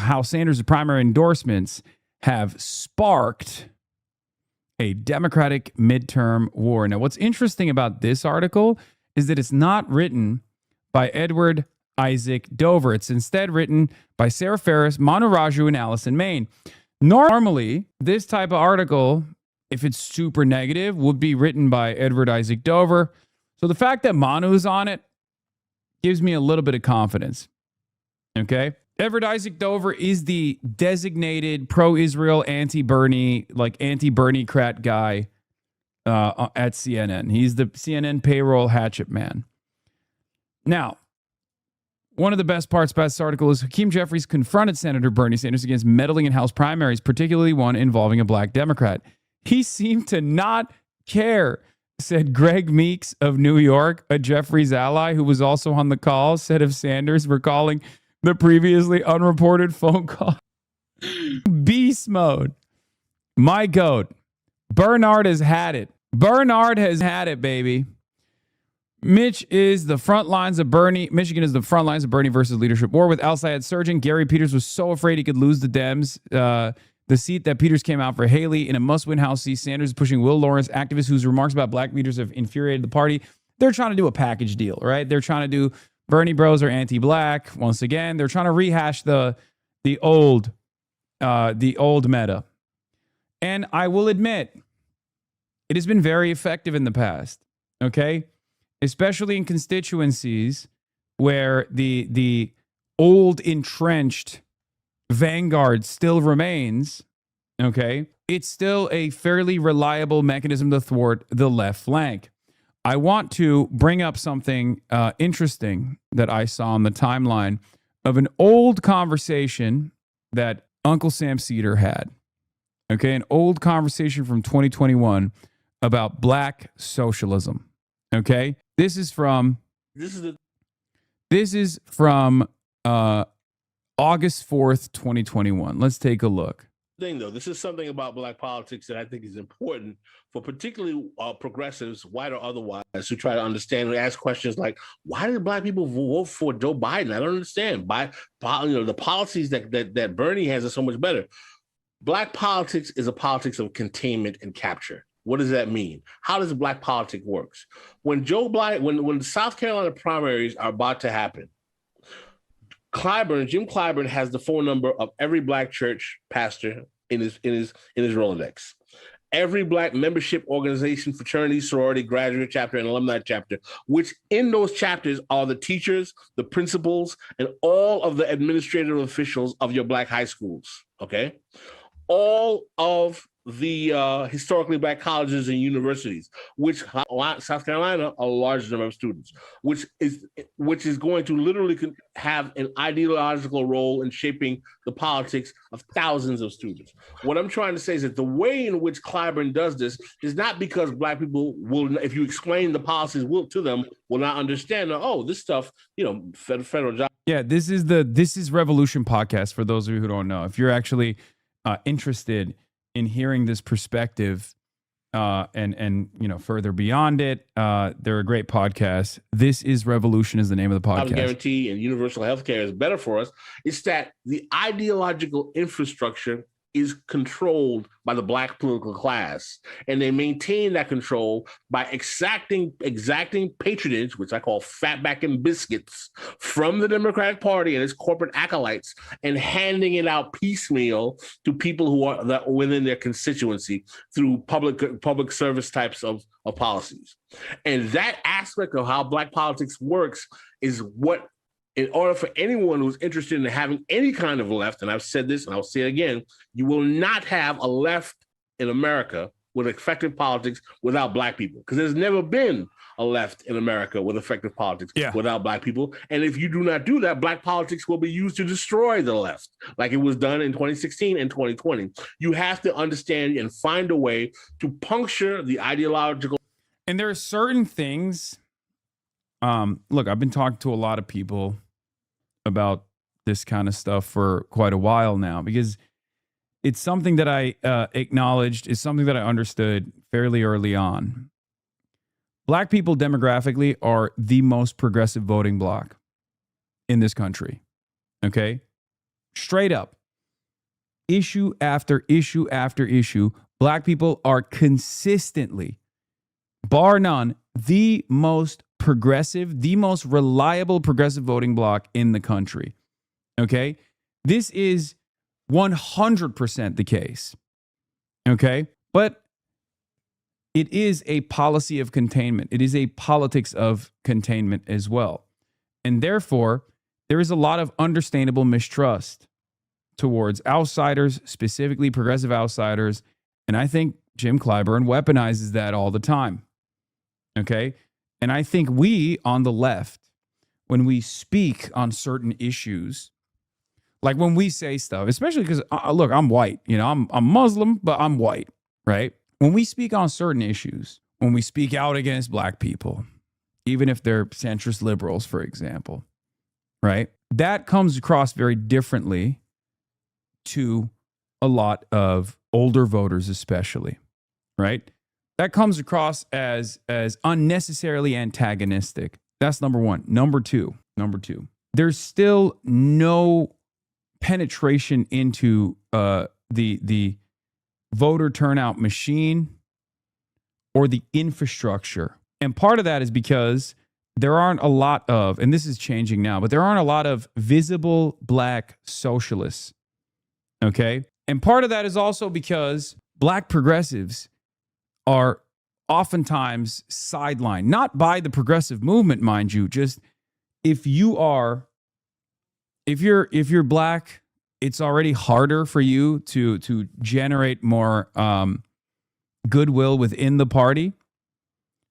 how Sanders' primary endorsements have sparked a Democratic midterm war. Now, what's interesting about this article is that it's not written by Edward Isaac Dover. It's instead written by Sarah Ferris, Manu Raju, and Allison Main. Normally, this type of article, if it's super negative, would be written by Edward Isaac Dover. So the fact that Manu's on it gives me a little bit of confidence. Okay? Edward Isaac Dover is the designated pro-Israel, anti-Bernie, like anti-Bernie-crat guy at CNN. He's the CNN payroll hatchet man. Now, one of the best parts about this article is Hakeem Jeffries confronted Senator Bernie Sanders against meddling in House primaries, particularly one involving a black Democrat. He seemed to not care, said Greg Meeks of New York, a Jeffries ally who was also on the call, said of Sanders recalling the previously unreported phone call. Beast mode. My goat. Bernard has had it. Bernard has had it, baby. Michigan is the front lines of Bernie versus leadership war. With Al-Sayed surging, Gary Peters was so afraid he could lose the Dems. The seat that Peters came out for Haley in a must-win House seat. Sanders is pushing Will Lawrence, activist whose remarks about black leaders have infuriated the party. They're trying to do a package deal, right? They're trying to do Bernie bros are anti-black. Once again, they're trying to rehash the old meta. And I will admit, it has been very effective in the past. Okay, especially in constituencies where the old entrenched vanguard still remains. Okay, it's still a fairly reliable mechanism to thwart the left flank. I want to bring up something interesting that I saw on the timeline of an old conversation that Uncle Sam Cedar had. Okay, an old conversation from 2021 about black socialism. Okay, this is from August 4th, 2021. Let's take a look. This is something about black politics that I think is important for particularly progressives, white or otherwise, who try to understand and ask questions like, why did black people vote for Joe Biden? I don't understand. The policies that Bernie has are so much better. Black politics is a politics of containment and capture. What does that mean? How does black politics works? When the South Carolina primaries are about to happen, Jim Clyburn has the phone number of every black church pastor in his Rolodex. Every black membership organization, fraternity, sorority, graduate chapter, and alumni chapter, which in those chapters are the teachers, the principals, and all of the administrative officials of your black high schools. Okay, all of the historically black colleges and universities, which South Carolina a large number of students, which is going to literally have an ideological role in shaping the politics of thousands of students. What I'm trying to say is that the way in which Clyburn does this is not because black people will, if you explain the policies to them, will not understand. Oh, this stuff, federal job. Yeah, this is Revolution podcast for those of you who don't know. If you're actually interested in hearing this perspective and further beyond it, they're a great podcast. This is Revolution is the name of the podcast. Guarantee and universal healthcare is better for us. It's that the ideological infrastructure is controlled by the black political class, and they maintain that control by exacting patronage, which I call fatback and biscuits, from the Democratic Party and its corporate acolytes, and handing it out piecemeal to people who are within their constituency through public service types of policies. And that aspect of how black politics works is what, in order for anyone who's interested in having any kind of left, and I've said this and I'll say it again, you will not have a left in America with effective politics without black people, because there's never been a left in America with effective politics without black people. And if you do not do that, black politics will be used to destroy the left, like it was done in 2016 and 2020. You have to understand and find a way to puncture the ideological. And there are certain things. Look, I've been talking to a lot of people about this kind of stuff for quite a while now, because it's something that I acknowledged, is something that I understood fairly early on. Black people demographically are the most progressive voting bloc in this country. Okay? Straight up. Issue after issue after issue, black people are consistently, bar none, the most progressive, the most reliable progressive voting bloc in the country. Okay? This is 100% the case. Okay? But it is a policy of containment. It is a politics of containment as well. And therefore, there is a lot of understandable mistrust towards outsiders, specifically progressive outsiders. And I think Jim Clyburn weaponizes that all the time. Okay? And I think we on the left, when we speak on certain issues, like when we say stuff, especially because, look, I'm white. You know, I'm Muslim, but I'm white, right? When we speak on certain issues, when we speak out against black people, even if they're centrist liberals, for example, right? That comes across very differently to a lot of older voters, especially, right? That comes across as unnecessarily antagonistic. That's number one. Number two, there's still no penetration into the voter turnout machine or the infrastructure. And part of that is because there aren't a lot of, and this is changing now, but there aren't a lot of visible black socialists. Okay? And part of that is also because black progressives are oftentimes sidelined, not by the progressive movement, mind you, just if you're black, it's already harder for you to generate more goodwill within the party.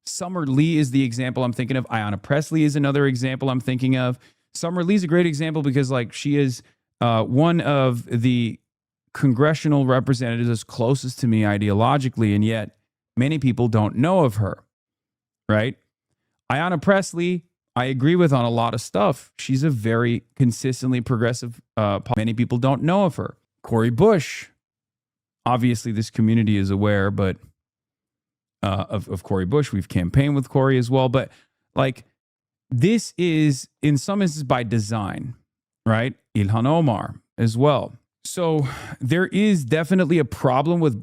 Summer Lee is the example I'm thinking of. Ayanna Pressley is another example I'm thinking of. Summer Lee's a great example because, like, she is one of the congressional representatives that's closest to me ideologically, and yet many people don't know of her, right? Ayanna Pressley, I agree with on a lot of stuff. She's a very consistently progressive. Many people don't know of her. Cori Bush, obviously this community is aware, but of Cori Bush, we've campaigned with Cori as well. But like, this is in some instances by design, right? Ilhan Omar as well. So there is definitely a problem with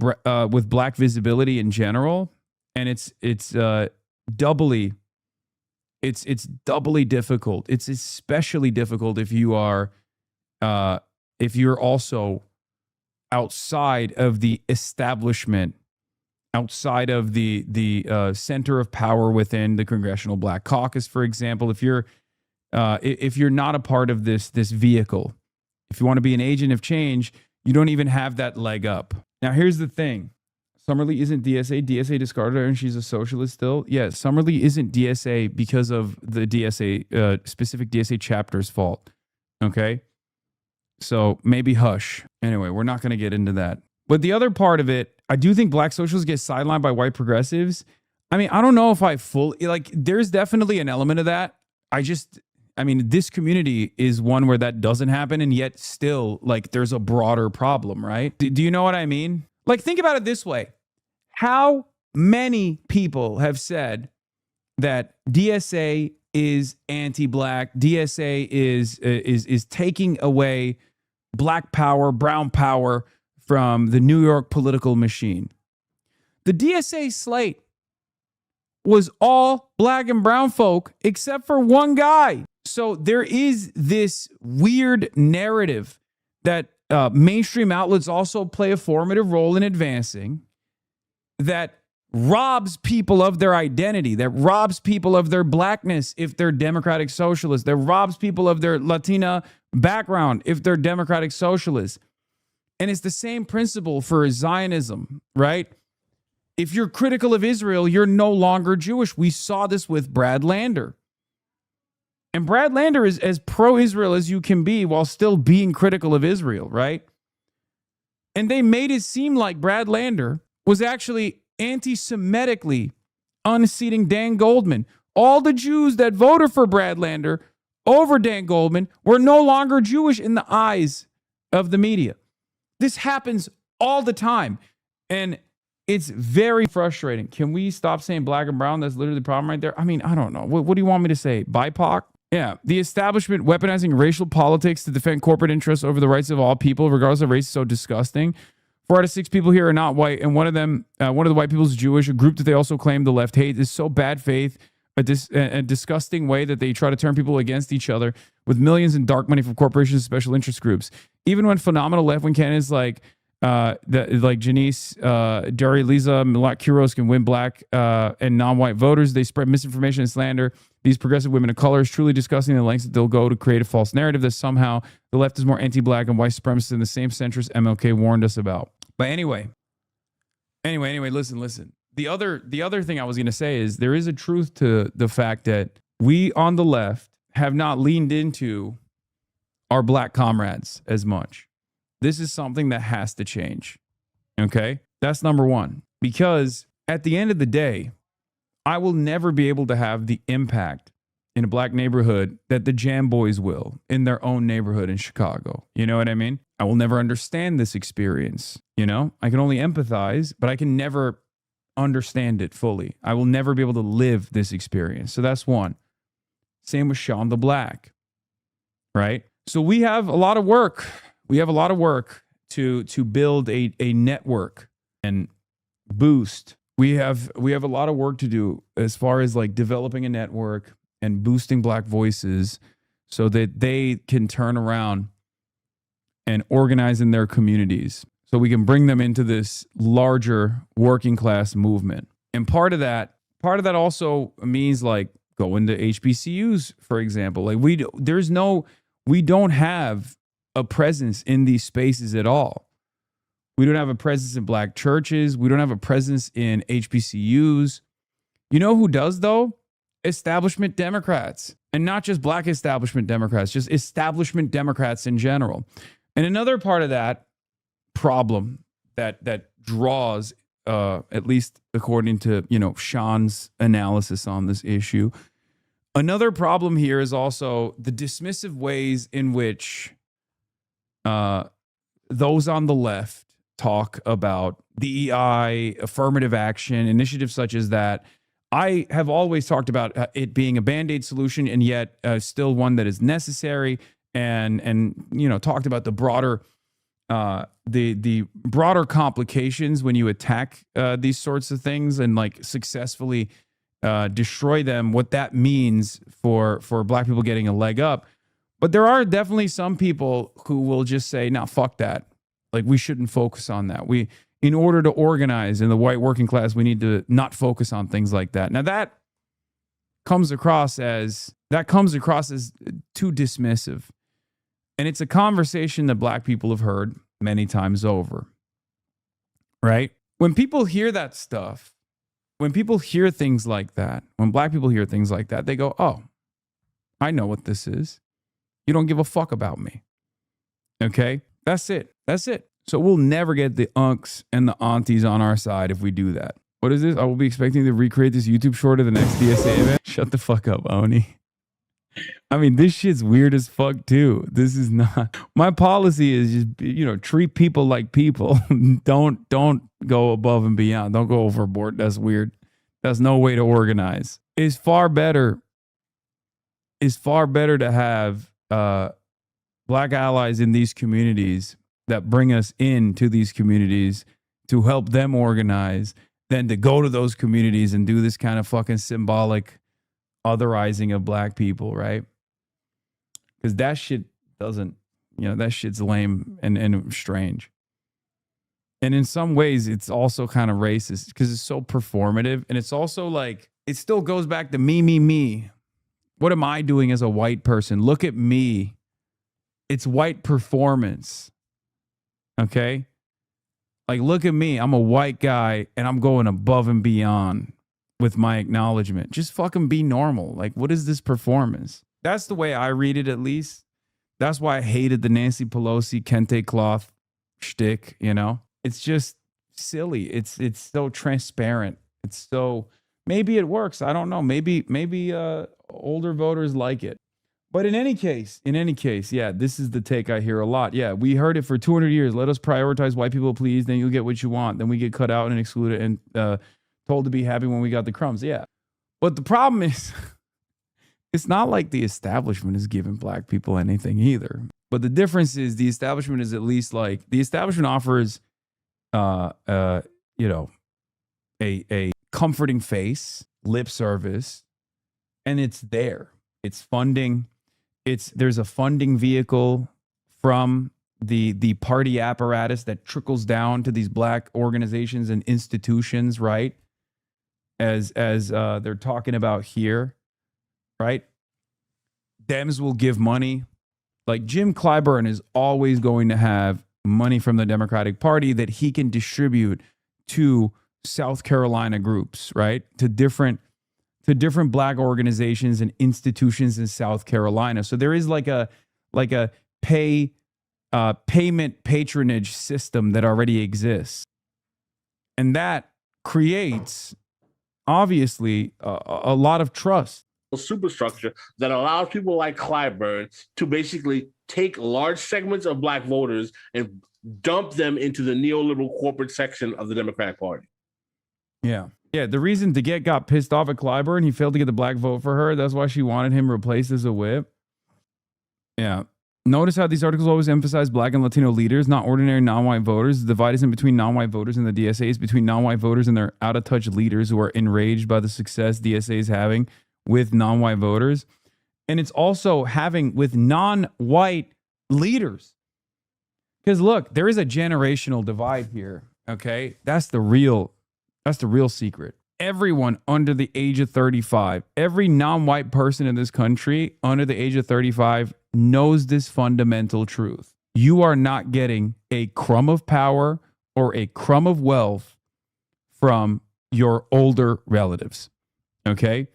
black visibility in general, and it's doubly difficult. It's especially difficult if you're also outside of the establishment, outside of the center of power within the Congressional Black Caucus, for example. If you're not a part of this vehicle, if you want to be an agent of change, you don't even have that leg up. Now, here's the thing. Summer Lee isn't DSA. DSA discarded her and she's a socialist still. Yeah, Summer Lee isn't DSA because of the DSA, specific DSA chapter's fault. Okay? So maybe hush. Anyway, we're not going to get into that. But the other part of it, I do think black socialists get sidelined by white progressives. I mean, I don't know if I fully, like, there's definitely an element of that. This community is one where that doesn't happen, and yet still, like, there's a broader problem, right? Do you know what I mean? Like, think about it this way. How many people have said that DSA is anti-black, DSA is taking away black power, brown power from the New York political machine? The DSA slate was all black and brown folk except for one guy. So there is this weird narrative that mainstream outlets also play a formative role in advancing that robs people of their identity, that robs people of their blackness if they're democratic socialists, that robs people of their Latina background if they're democratic socialists. And it's the same principle for Zionism, right? If you're critical of Israel, you're no longer Jewish. We saw this with Brad Lander. And Brad Lander is as pro-Israel as you can be while still being critical of Israel, right? And they made it seem like Brad Lander was actually anti-Semitically unseating Dan Goldman. All the Jews that voted for Brad Lander over Dan Goldman were no longer Jewish in the eyes of the media. This happens all the time. And it's very frustrating. Can we stop saying black and brown? That's literally the problem right there. I mean, I don't know. What do you want me to say? BIPOC? Yeah, the establishment weaponizing racial politics to defend corporate interests over the rights of all people, regardless of race, is so disgusting. 4 out of 6 people here are not white, and one of the white people is Jewish, a group that they also claim the left hate. Is so bad faith, a disgusting way that they try to turn people against each other with millions in dark money from corporations and special interest groups. Even when phenomenal left-wing candidates like Janice, Dari, Lisa, Milak Kuros can win black and non-white voters, they spread misinformation and slander. These progressive women of color is truly discussing the lengths that they'll go to create a false narrative that somehow the left is more anti-black and white supremacist than the same centrist MLK warned us about. But anyway, listen. The other thing I was going to say is there is a truth to the fact that we on the left have not leaned into our black comrades as much. This is something that has to change. Okay? That's number one. Because at the end of the day, I will never be able to have the impact in a black neighborhood that the Jam Boys will in their own neighborhood in Chicago. You know what I mean? I will never understand this experience. You know, I can only empathize, but I can never understand it fully. I will never be able to live this experience. So that's one. Same with Sean the Black, right? So we have a lot of work. We have a lot of work to build a network and boost. We have a lot of work to do as far as like developing a network and boosting black voices so that they can turn around and organize in their communities so we can bring them into this larger working class movement. And part of that also means like going to HBCUs, for example. Like we don't have a presence in these spaces at all. We don't have a presence in black churches. We don't have a presence in HBCUs. You know who does though? Establishment Democrats, and not just black establishment Democrats, just establishment Democrats in general. And another part of that problem that draws, at least according to, Sean's analysis on this issue, another problem here is also the dismissive ways in which those on the left talk about DEI, affirmative action, initiatives such as that. I have always talked about it being a Band-Aid solution, and yet still one that is necessary, and talked about the broader the broader complications when you attack these sorts of things and like successfully destroy them, what that means for black people getting a leg up. But there are definitely some people who will just say, no, fuck that. Like, we shouldn't focus on that. In order to organize in the white working class, we need to not focus on things like that. Now that comes across as too dismissive. And it's a conversation that black people have heard many times over, right? When people hear that stuff, when people hear things like that, when black people hear things like that, they go, oh, I know what this is. You don't give a fuck about me. Okay? That's it. So we'll never get the unks and the aunties on our side if we do that. What is this? I will be expecting to recreate this YouTube short at the next DSA event. Shut the fuck up, Oni. I mean, this shit's weird as fuck too. This is not, my policy is just, treat people like people. Don't go above and beyond. Don't go overboard. That's weird. That's no way to organize. It's far better to have black allies in these communities that bring us into these communities to help them organize than to go to those communities and do this kind of fucking symbolic otherizing of black people, right? Because that shit doesn't, that shit's lame and strange. And in some ways, it's also kind of racist because it's so performative. And it's also like, it still goes back to me. What am I doing as a white person? Look at me. It's white performance. Okay? Like, look at me. I'm a white guy and I'm going above and beyond with my acknowledgement. Just fucking be normal. Like, what is this performance? That's the way I read it, at least. That's why I hated the Nancy Pelosi Kente cloth shtick, It's just silly. It's so transparent. It's so, maybe it works. I don't know. Maybe older voters like it. But in any case, yeah, this is the take I hear a lot. Yeah, we heard it for 200 years. Let us prioritize white people, please. Then you'll get what you want. Then we get cut out and excluded and told to be happy when we got the crumbs. Yeah. But the problem It's not like the establishment is giving black people anything either. But the difference is the establishment is at least like the establishment offers, you know, a comforting face, lip service, and it's there. It's funding. There's a funding vehicle from the party apparatus that trickles down to these black organizations and institutions, right? As they're talking about here, right? Dems will give money. Like Jim Clyburn is always going to have money from the Democratic Party that he can distribute to South Carolina groups, right? To different black organizations and institutions in South Carolina. So there is like a payment patronage system that already exists. And that creates obviously a lot of trust. Superstructure that allows people like Clyburn to basically take large segments of black voters and dump them into the neoliberal corporate section of the Democratic Party. Yeah. Yeah. The reason DeGette got pissed off at Clyburn, he failed to get the black vote for her. That's why she wanted him replaced as a whip. Yeah. Notice how these articles always emphasize black and Latino leaders, not ordinary non-white voters. The divide isn't between non-white voters and the DSA. It's between non-white voters and their out-of-touch leaders who are enraged by the success DSA is having with non-white voters. And it's also having with non-white leaders. Because look, there is a generational divide here. Okay. That's the real secret. Everyone under the age of 35, every non-white person in this country under the age of 35 knows this fundamental truth. You are not getting a crumb of power or a crumb of wealth from your older relatives. Okay?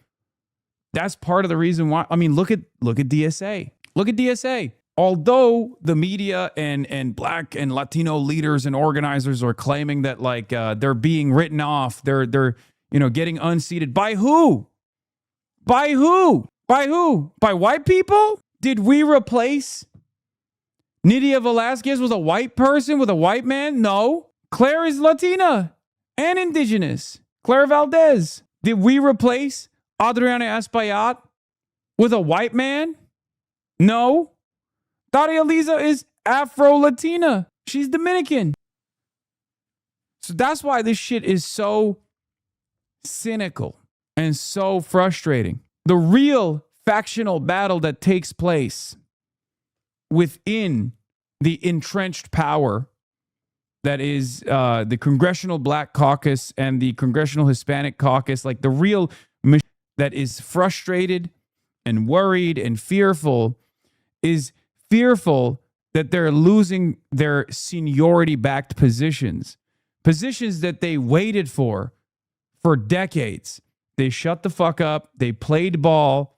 That's part of the reason why. I mean, look at DSA. Look at DSA. Although the media and black and Latino leaders and organizers are claiming that like they're being written off, they're getting unseated. By who? By who? By who? By white people? Did we replace Nydia Velázquez with a white person, with a white man? No. Claire is Latina and indigenous. Claire Valdez. Did we replace Adriana Espaillat with a white man? No. Daria Liza is Afro-Latina. She's Dominican. So that's why this shit is so cynical and so frustrating. The real factional battle that takes place within the entrenched power that is the Congressional Black Caucus and the Congressional Hispanic Caucus, like the real that is frustrated and worried and fearful, is fearful that they're losing their seniority-backed positions that they waited for decades. They shut the fuck up, they played ball,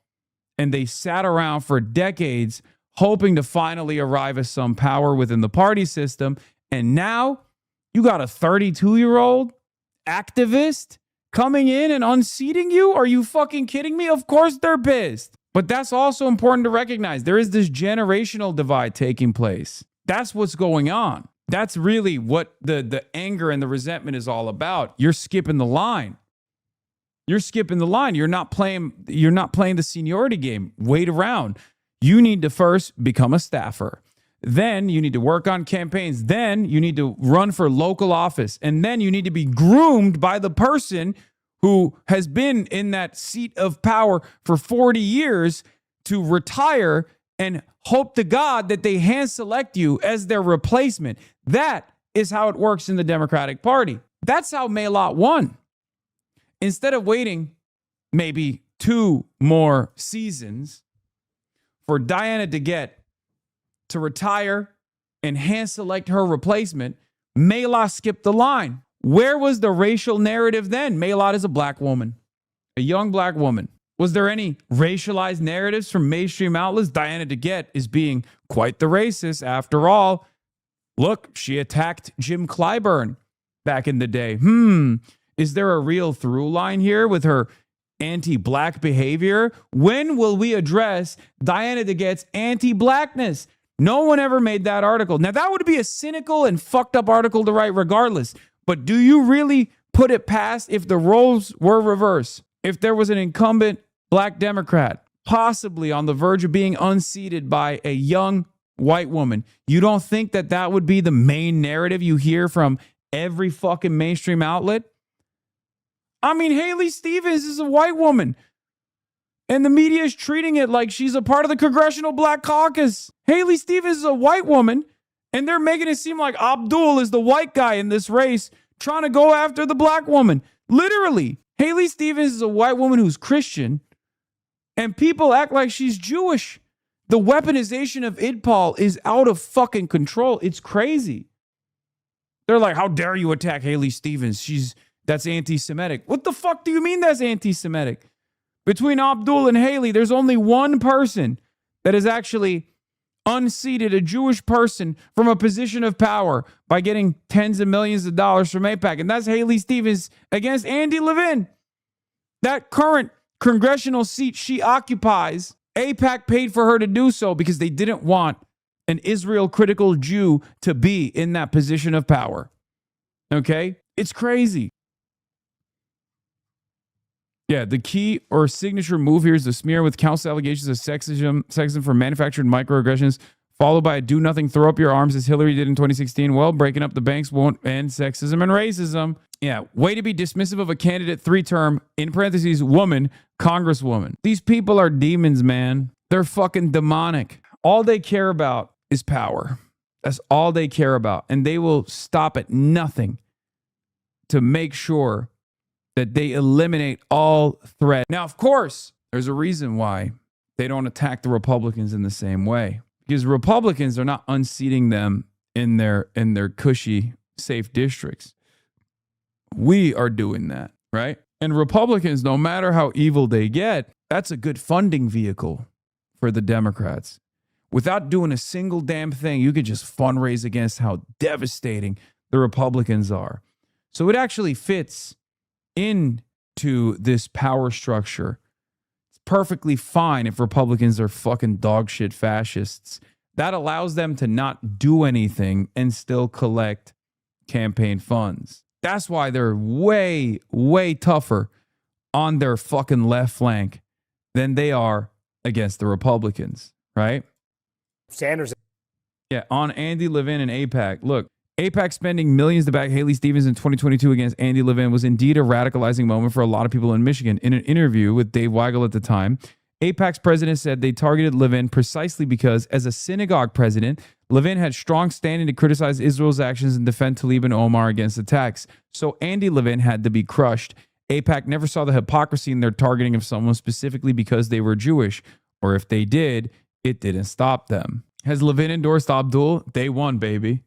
and they sat around for decades hoping to finally arrive at some power within the party system. And now you got a 32-year-old activist coming in and unseating you? Are you fucking kidding me? Of course they're pissed. But that's also important to recognize. There is this generational divide taking place. That's what's going on. That's really what the anger and the resentment is all about. You're skipping the line. You're skipping the line. You're not playing the seniority game. Wait around. You need to first become a staffer. Then you need to work on campaigns. Then you need to run for local office. And then you need to be groomed by the person who has been in that seat of power for 40 years to retire and hope to God that they hand select you as their replacement. That is how it works in the Democratic Party. That's how Maylot won. Instead of waiting maybe 2 more seasons for Diana DeGette to retire and hand select her replacement, Maylot skipped the line. Where was the racial narrative then? Maylot is a black woman, a young black woman. Was there any racialized narratives from mainstream outlets? Diana DeGette is being quite the racist. After all, look, she attacked Jim Clyburn back in the day. Is there a real through line here with her anti-black behavior? When will we address Diana DeGette's anti-blackness? No one ever made that article. Now, that would be a cynical and fucked up article to write regardless. But do you really put it past if the roles were reversed? If there was an incumbent black Democrat possibly on the verge of being unseated by a young white woman, you don't think that that would be the main narrative you hear from every fucking mainstream outlet? I mean, Haley Stevens is a white woman, and the media is treating it like she's a part of the Congressional Black Caucus. Haley Stevens is a white woman, and they're making it seem like Abdul is the white guy in this race trying to go after the black woman. Literally, Haley Stevens is a white woman who's Christian, and people act like she's Jewish. The weaponization of IDPAL is out of fucking control. It's crazy. They're like, how dare you attack Haley Stevens? That's anti-Semitic. What the fuck do you mean that's anti-Semitic? Between Abdul and Haley, there's only one person that has actually unseated a Jewish person from a position of power by getting tens of millions of dollars from APAC, and that's Haley Stevens against Andy Levin. That current congressional seat she occupies, APAC paid for her to do so because they didn't want an Israel-critical Jew to be in that position of power. Okay? It's crazy. Yeah, the key or signature move here is to smear with countless allegations of sexism for manufactured microaggressions, followed by a do-nothing, throw up your arms as Hillary did in 2016. Well, breaking up the banks won't end sexism and racism. Yeah, way to be dismissive of a candidate, 3-term, in parentheses, woman, congresswoman. These people are demons, man. They're fucking demonic. All they care about is power. That's all they care about. And they will stop at nothing to make sure that they eliminate all threat. Now, of course, there's a reason why they don't attack the Republicans in the same way. Because Republicans are not unseating them in their cushy, safe districts. We are doing that, right? And Republicans, no matter how evil they get, that's a good funding vehicle for the Democrats. Without doing a single damn thing, you could just fundraise against how devastating the Republicans are. So it actually fits into this power structure. It's perfectly fine if Republicans are fucking dog shit fascists. That allows them to not do anything and still collect campaign funds. That's why they're way, way tougher on their fucking left flank than they are against the Republicans, right? Sanders. Yeah, on Andy Levin and APAC. Look, APAC spending millions to back Haley Stevens in 2022 against Andy Levin was indeed a radicalizing moment for a lot of people in Michigan. In an interview with Dave Weigel at the time, APAC's president said they targeted Levin precisely because, as a synagogue president, Levin had strong standing to criticize Israel's actions and defend Tlaib and Omar against attacks. So Andy Levin had to be crushed. APAC never saw the hypocrisy in their targeting of someone specifically because they were Jewish, or if they did, it didn't stop them. Has Levin endorsed Abdul? Day one, baby.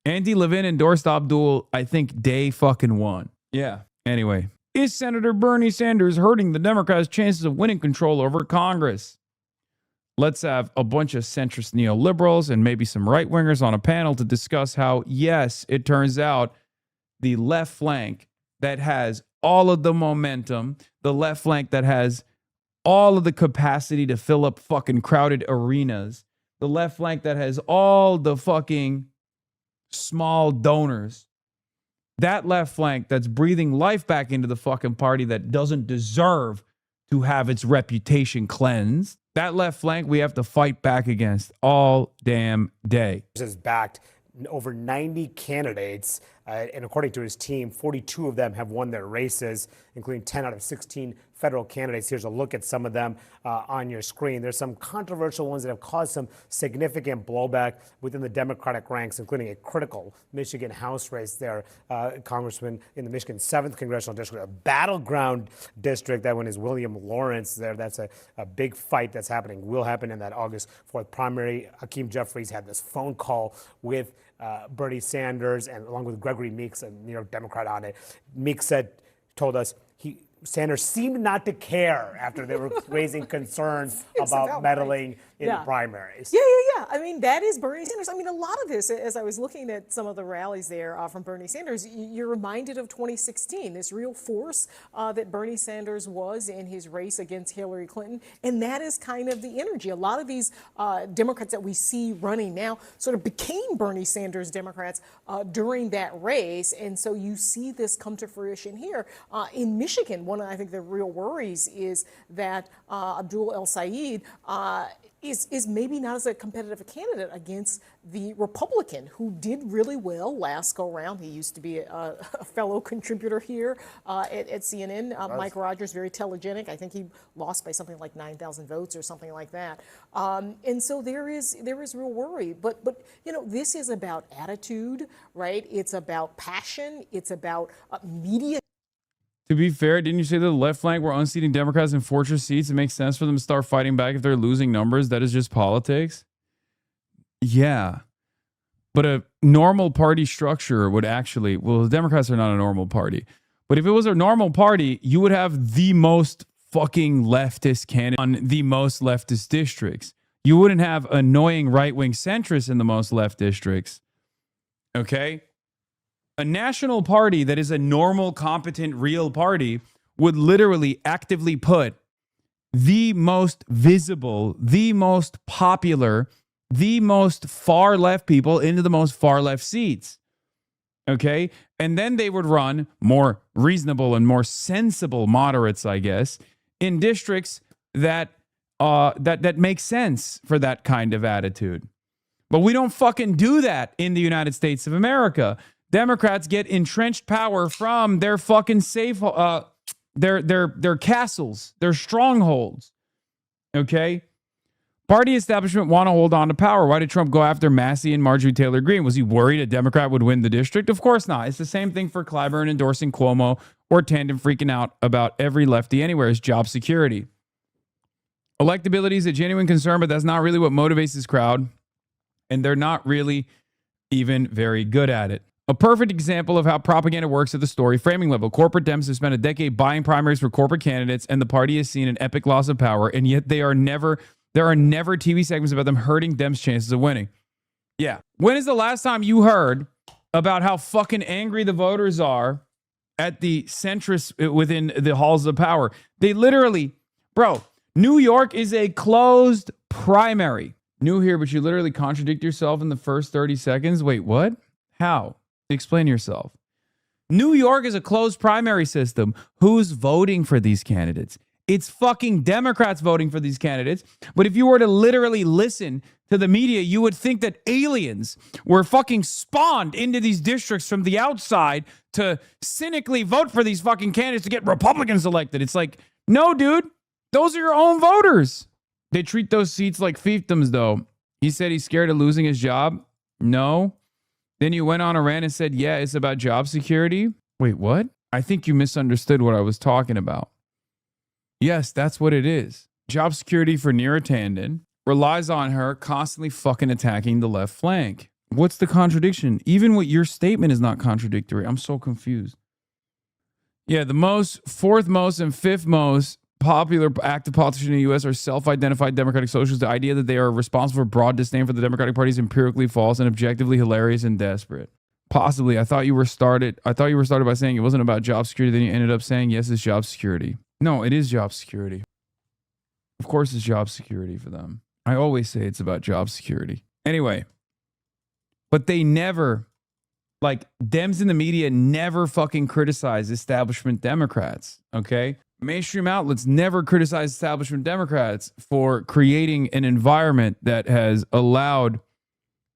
Andy Levin endorsed Abdul, I think, day fucking one. Yeah. Anyway, is Senator Bernie Sanders hurting the Democrats' chances of winning control over Congress? Let's have a bunch of centrist neoliberals and maybe some right-wingers on a panel to discuss how, yes, it turns out the left flank that has all of the momentum, the left flank that has all of the capacity to fill up fucking crowded arenas, the left flank that has all the fucking small donors, that left flank that's breathing life back into the fucking party that doesn't deserve to have its reputation cleansed, that left flank we have to fight back against all damn day. Has backed over 90 candidates, and according to his team, 42 of them have won their races, including 10 out of 16 federal candidates. Here's a look at some of them on your screen. There's some controversial ones that have caused some significant blowback within the Democratic ranks, including a critical Michigan House race there, Congressman in the Michigan 7th Congressional District, a battleground district. That one is William Lawrence there. That's a big fight that's happening, will happen in that August 4th primary. Hakeem Jeffries had this phone call with Bernie Sanders and along with Gregory Meeks, a New York Democrat, on it. Meeks told us Sanders seemed not to care after they were raising concerns about meddling in the primaries. Yeah. I mean, that is Bernie Sanders. I mean, a lot of this, as I was looking at some of the rallies there from Bernie Sanders, you're reminded of 2016, this real force that Bernie Sanders was in his race against Hillary Clinton. And that is kind of the energy. A lot of these Democrats that we see running now sort of became Bernie Sanders Democrats during that race. And so you see this come to fruition here in Michigan. One one of, I think, the real worries is that Abdul El Sayed is maybe not as a competitive a candidate against the Republican who did really well last go round. He used to be a fellow contributor here at CNN. Mike Rogers, very telegenic. I think he lost by something like 9,000 votes or something like that. And so there is real worry. But you know, this is about attitude, right? It's about passion. It's about media. To be fair, didn't you say that the left flank were unseating Democrats in fortress seats? It makes sense for them to start fighting back if they're losing numbers. That is just politics. Yeah. But a normal party structure would actually, well, the Democrats are not a normal party. But if it was a normal party, you would have the most fucking leftist candidate on the most leftist districts. You wouldn't have annoying right-wing centrists in the most left districts. Okay? A national party that is a normal, competent, real party would literally actively put the most visible, the most popular, the most far left people into the most far left seats. Okay? And then they would run more reasonable and more sensible moderates, I guess, in districts that that make sense for that kind of attitude. But we don't fucking do that in the United States of America. Democrats get entrenched power from their fucking safe, their castles, their strongholds. Okay? Party establishment want to hold on to power. Why did Trump go after Massey and Marjorie Taylor Greene? Was he worried a Democrat would win the district? Of course not. It's the same thing for Clyburn endorsing Cuomo or Tandem freaking out about every lefty anywhere is job security. Electability is a genuine concern, but that's not really what motivates this crowd. And they're not really even very good at it. A perfect example of how propaganda works at the story framing level. Corporate Dems have spent a decade buying primaries for corporate candidates, and the party has seen an epic loss of power, and yet there are never TV segments about them hurting Dems' chances of winning. Yeah. When is the last time you heard about how fucking angry the voters are at the centrists within the halls of power? They literally, bro, New York is a closed primary. New here, but you literally contradict yourself in the first 30 seconds. Wait, what? How? Explain yourself. New York is a closed primary system. Who's voting for these candidates? It's fucking Democrats voting for these candidates. But if you were to literally listen to the media, you would think that aliens were fucking spawned into these districts from the outside to cynically vote for these fucking candidates to get Republicans elected. It's like, no, dude, those are your own voters. They treat those seats like fiefdoms, though. He said he's scared of losing his job. No. Then you went on a rant and said, yeah, it's about job security. Wait, what? I think you misunderstood what I was talking about. Yes, that's what it is. Job security for Neera Tanden relies on her constantly fucking attacking the left flank. What's the contradiction? Even what your statement is not contradictory. I'm so confused. Yeah, the fourth most and fifth most popular active politician in the U.S. are self-identified Democratic socialists. The idea that they are responsible for broad disdain for the Democratic Party is empirically false and objectively hilarious and desperate. Possibly. I thought you were started by saying it wasn't about job security. Then you ended up saying, yes, it's job security. No, it is job security. Of course it's job security for them. I always say it's about job security. Anyway, but they never, like, Dems in the media never fucking criticize establishment Democrats, okay? Mainstream outlets never criticize establishment Democrats for creating an environment that has allowed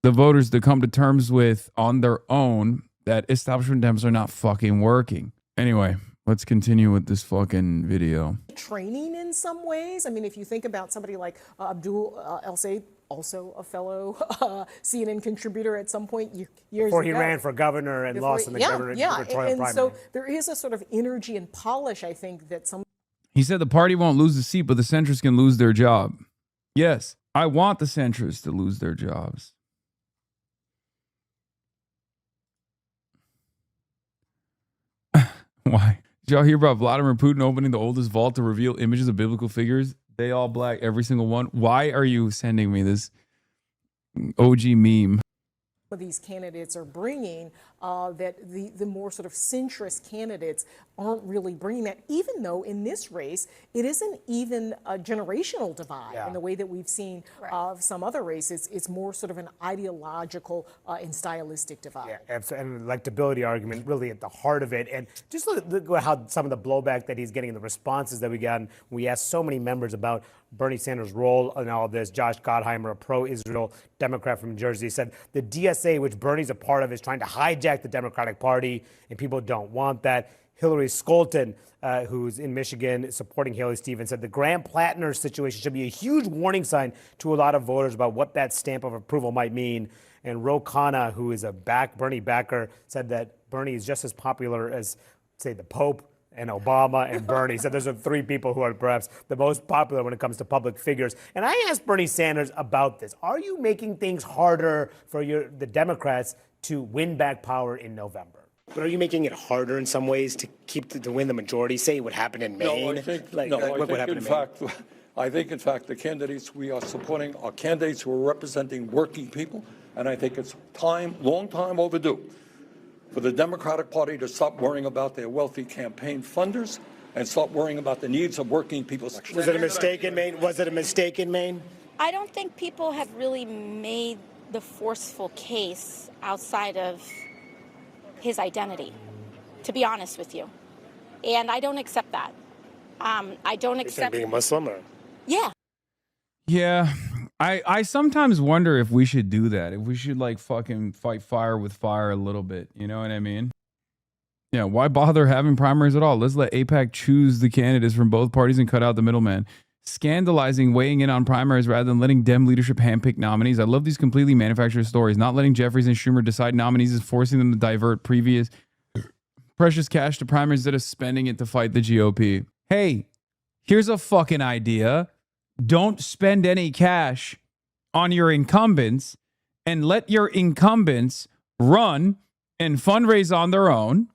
the voters to come to terms with on their own that establishment Dems are not fucking working. Anyway, let's continue with this fucking video. Training in some ways. I mean, if you think about somebody like Abdul El Sayed, also a fellow CNN contributor at some point years before he ago. ran for governor and lost in the gubernatorial primary. So there is a sort of energy and polish, I think, that some. He said the party won't lose the seat, but the centrists can lose their job. Yes, I want the centrists to lose their jobs. Why? Did y'all hear about Vladimir Putin opening the oldest vault to reveal images of biblical figures? They all black, every single one. Why are you sending me this OG meme? of these candidates are bringing, that the more sort of centrist candidates aren't really bringing that, even though in this race, it isn't even a generational divide in the way that we've seen some other races. It's more sort of an ideological and stylistic divide. Yeah, and an electability argument really at the heart of it. And just look at how some of the blowback that he's getting, the responses that we got. We asked so many members about Bernie Sanders' role in all of this. Josh Gottheimer, a pro-Israel Democrat from Jersey, said the DSA, which Bernie's a part of, is trying to hijack the Democratic Party, and people don't want that. Hillary Skolton, who's in Michigan supporting Haley Stevens, said the Graham Plattner situation should be a huge warning sign to a lot of voters about what that stamp of approval might mean. And Ro Khanna, who is a Bernie backer, said that Bernie is just as popular as, say, the Pope and Obama and Bernie. So those are three people who are perhaps the most popular when it comes to public figures. And I asked Bernie Sanders about this. Are you making things harder for the Democrats to win back power in November? But are you making it harder in some ways to win the majority? Say what happened in Maine. I think in fact the candidates we are supporting are candidates who are representing working people, and I think it's long time overdue for the Democratic Party to stop worrying about their wealthy campaign funders and start worrying about the needs of working people. Was it a mistake in Maine? Was it a mistake in Maine? I don't think people have really made the forceful case outside of his identity, to be honest with you. And I don't accept that. I don't accept being Muslim or? Yeah. Yeah. I sometimes wonder if we should do that. If we should like fucking fight fire with fire a little bit. You know what I mean? Yeah, why bother having primaries at all? Let's let APAC choose the candidates from both parties and cut out the middleman. Scandalizing weighing in on primaries rather than letting Dem leadership handpick nominees. I love these completely manufactured stories. Not letting Jeffries and Schumer decide nominees is forcing them to divert previous precious cash to primaries instead of spending it to fight the GOP. Hey, here's a fucking idea. Don't spend any cash on your incumbents and let your incumbents run and fundraise on their own.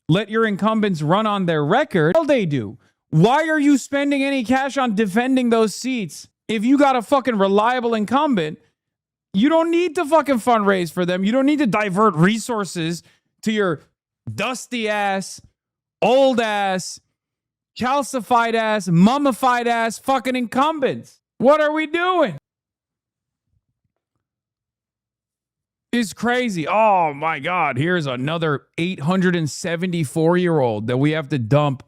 Let your incumbents run on their record. What they do? Why are you spending any cash on defending those seats? If you got a fucking reliable incumbent, you don't need to fucking fundraise for them. You don't need to divert resources to your dusty ass, old ass, calcified ass, mummified ass fucking incumbents. What are we doing? It's crazy. Oh my God. Here's another 874-year-old that we have to dump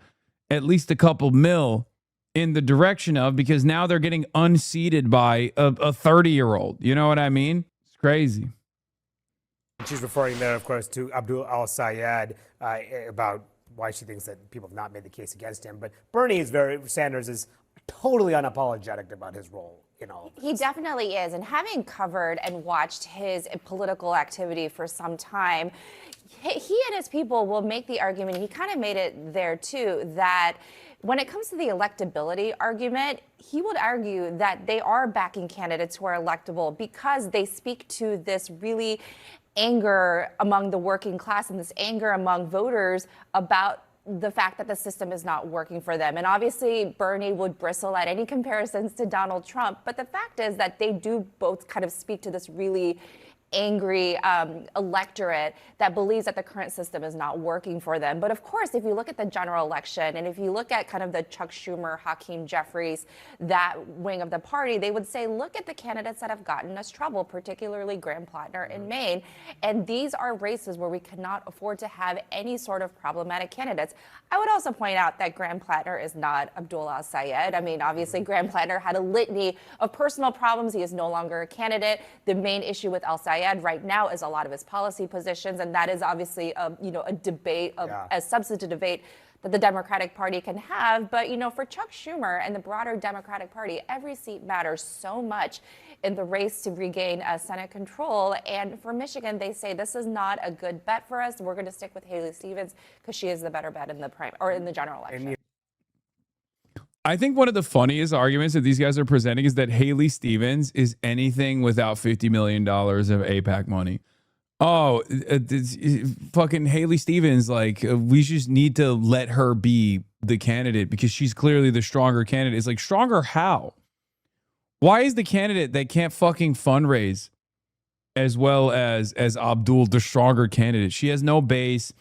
at least a couple mil in the direction of because now they're getting unseated by a 30-year-old. You know what I mean? It's crazy. She's referring there, of course, to Abdul al-Sayed about why she thinks that people have not made the case against him. But Sanders is totally unapologetic about his role in all of this. He definitely is. And having covered and watched his political activity for some time, he and his people will make the argument, he kind of made it there too, that when it comes to the electability argument, he would argue that they are backing candidates who are electable because they speak to this really anger among the working class and this anger among voters about the fact that the system is not working for them. And obviously, Bernie would bristle at any comparisons to Donald Trump. But the fact is that they do both kind of speak to this really angry electorate that believes that the current system is not working for them. But of course, if you look at the general election and if you look at kind of the Chuck Schumer, Hakeem Jeffries, that wing of the party, they would say, look at the candidates that have gotten us trouble, particularly Graham Plattner in Maine. And these are races where we cannot afford to have any sort of problematic candidates. I would also point out that Graham Plattner is not Abdul al-Sayed. I mean, obviously, Graham Plattner had a litany of personal problems. He is no longer a candidate. The main issue with al-Sayed right now is a lot of his policy positions, and that is obviously a debate, a substantive debate that the Democratic Party can have. But for Chuck Schumer and the broader Democratic Party, every seat matters so much in the race to regain Senate control. And for Michigan, they say this is not a good bet for us. We're going to stick with Haley Stevens because she is the better bet in the general election. I think one of the funniest arguments that these guys are presenting is that Haley Stevens is anything without $50 million of APAC money. Oh, fucking Haley Stevens, we just need to let her be the candidate because she's clearly the stronger candidate. It's like, stronger how? Why is the candidate that can't fucking fundraise as well as Abdul, the stronger candidate. She has no base.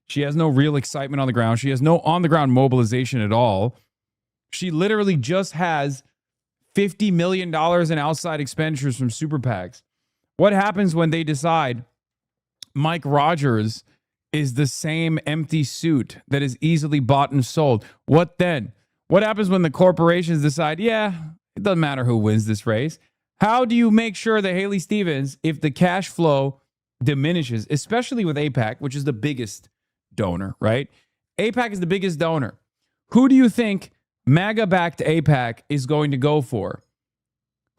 She has no real excitement on the ground. She has no on-the-ground mobilization at all. She literally just has $50 million in outside expenditures from super PACs. What happens when they decide Mike Rogers is the same empty suit that is easily bought and sold? What then? What happens when the corporations decide, yeah, it doesn't matter who wins this race? How do you make sure that Haley Stevens, if the cash flow diminishes, especially with APAC, which is the biggest donor, right? APAC is the biggest donor. Who do you think MAGA-backed APAC is going to go for?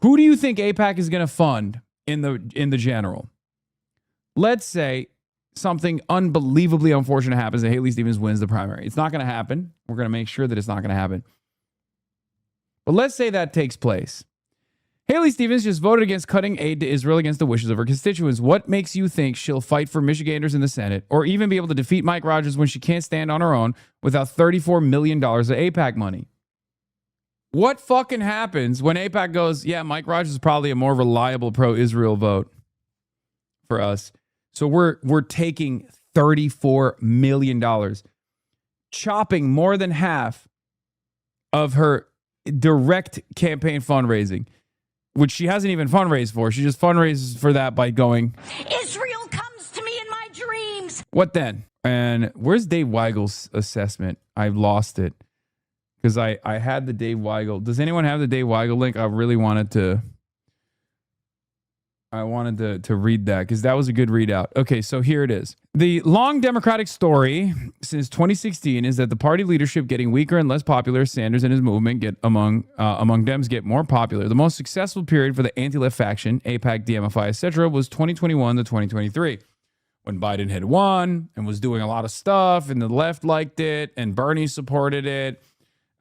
Who do you think APAC is going to fund in the general? Let's say something unbelievably unfortunate happens and Haley Stevens wins the primary. It's not going to happen. We're going to make sure that it's not going to happen. But let's say that takes place. Haley Stevens just voted against cutting aid to Israel against the wishes of her constituents. What makes you think she'll fight for Michiganders in the Senate or even be able to defeat Mike Rogers when she can't stand on her own without $34 million of APAC money? What fucking happens when APAC goes, yeah, Mike Rogers is probably a more reliable pro-Israel vote for us. So we're taking $34 million, chopping more than half of her direct campaign fundraising, which she hasn't even fundraised for. She just fundraises for that by going, Israel comes to me in my dreams. What then? And where's Dave Weigel's assessment? I've lost it because I had the Dave Weigel. Does anyone have the Dave Weigel link? I really wanted to read that because that was a good readout. Okay, so here it is. The long Democratic story since 2016 is that the party leadership getting weaker and less popular. Sanders and his movement get among Dems get more popular. The most successful period for the anti-left faction, APAC, DMFI, etc., was 2021 to 2023, when Biden had won and was doing a lot of stuff, and the left liked it, and Bernie supported it